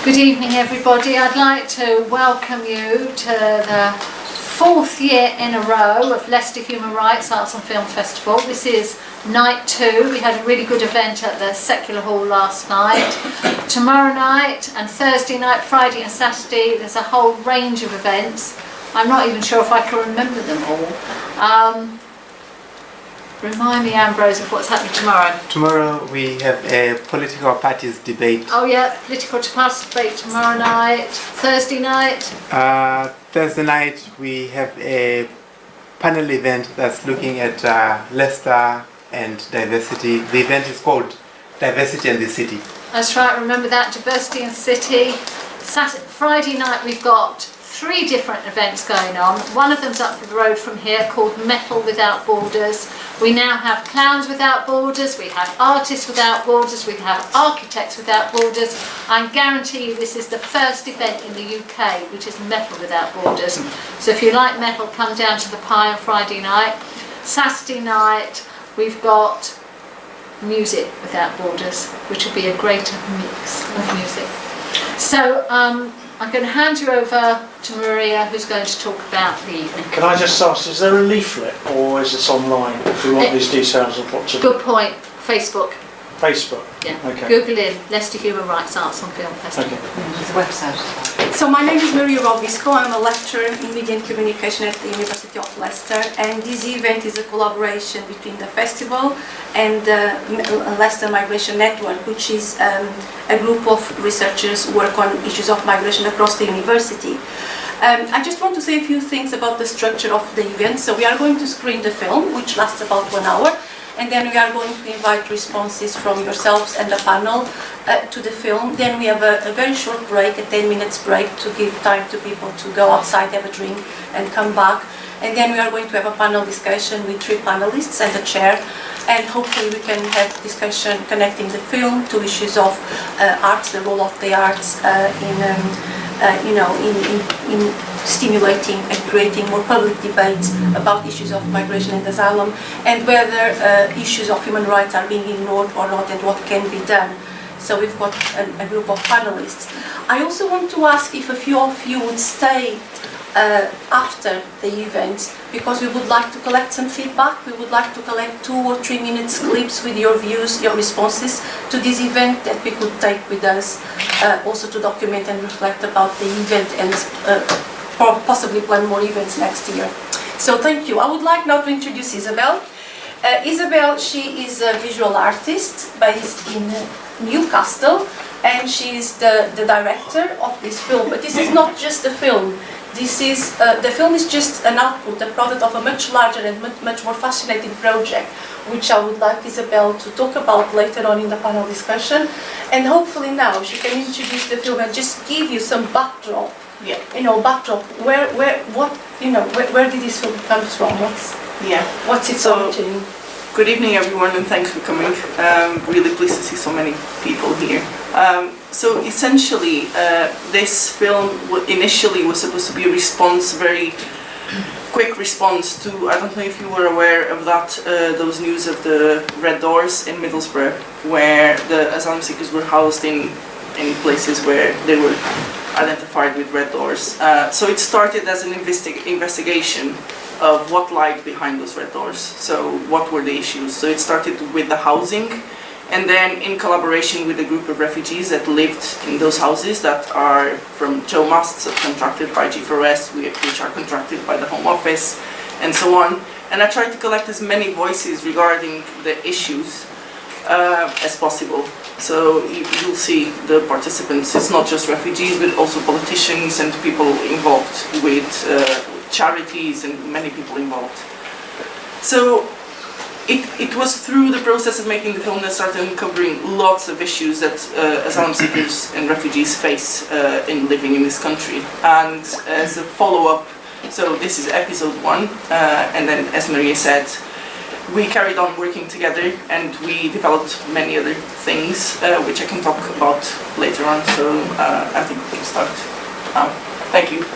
Good evening everybody. I'd like to welcome you to the 4th year in a row of Leicester Human Rights Arts and Film Festival. This is night 2. We had a really good event at the Secular Hall last night. Tomorrow night and Thursday night, Friday and Saturday, there's a whole range of events. I'm not even sure if I can remember them all. Remind me, Ambrose, of what's happening tomorrow. Tomorrow we have a political parties debate. Oh yeah, political parties debate tomorrow night. Thursday night? Thursday night we have a panel event that's looking at Leicester and diversity. The event is called Diversity and the City. That's right, remember that, Diversity and City. Friday night we've got 3 different events going on. One of them's up the road from here called Metal Without Borders. We now have Clowns Without Borders, we have Artists Without Borders, we have Architects Without Borders. I guarantee you this is the first event in the UK which is Metal Without Borders. So if you like metal, come down to the Pie on Friday night. Saturday night we've got Music Without Borders, which will be a great mix of music. So I'm going to hand you over to Maria, who's going to talk about the evening. Can I just ask, is there a leaflet or is it online if we want these details of what to do? Good point. Facebook. Facebook? Yeah. Okay. Google in Leicester Human Rights Arts and Film Festival. Okay. There's a website. So my name is Rovisco. I'm a lecturer in Media and Communication at the University of Leicester, and this event is a collaboration between the festival and the Leicester Migration Network, which is a group of researchers who work on issues of migration across the university. I just want to say a few things about the structure of the event. So we are going to screen the film, which lasts about 1 hour. And then we are going to invite responses from yourselves and the panel to the film. Then we have a very short break, a 10 minutes break, to give time to people to go outside, have a drink and come back. And then we are going to have a panel discussion with 3 panelists and a chair. And hopefully we can have discussion connecting the film to issues of arts, the role of the arts in stimulating and creating more public debate about issues of migration and asylum, and whether issues of human rights are being ignored or not, and what can be done. So we've got a group of panelists. I also want to ask if a few of you would stay after the event, because we would like to collect some feedback. We would like to collect 2 or 3 minutes clips with your views, your responses to this event that we could take with us, also to document and reflect about the event and possibly plan more events next year. So thank you. I would like now to introduce Isabel. Isabel, she is a visual artist based in Newcastle, and she is the director of this film. But this is not just a film. This is the film is just an output, a product of a much larger and much more fascinating project, which I would like Isabel to talk about later on in the panel discussion. And hopefully now she can introduce the film and just give you some backdrop. Yeah. Backdrop. Where did this film come from? What's its origin? Good evening, everyone, and thanks for coming. Really pleased to see so many people here. So essentially, this film initially was supposed to be a response, very quick response to, I don't know if you were aware of that, those news of the Red Doors in Middlesbrough, where the asylum seekers were housed in places where they were identified with red doors. So it started as an investigation of what lied behind those red doors. So what were the issues? So it started with the housing, and then in collaboration with a group of refugees that lived in those houses that are from Joe Musts, contracted by G4S, which are contracted by the Home Office, and so on. And I tried to collect as many voices regarding the issues as possible. So you'll see the participants. It's not just refugees, but also politicians and people involved with charities and many people involved. So it was through the process of making the film that started uncovering lots of issues that asylum seekers and refugees face in living in this country. And as a follow-up, so this is episode 1, and then as Maria said, we carried on working together and we developed many other things, which I can talk about later on. So I think we can start now. Thank you.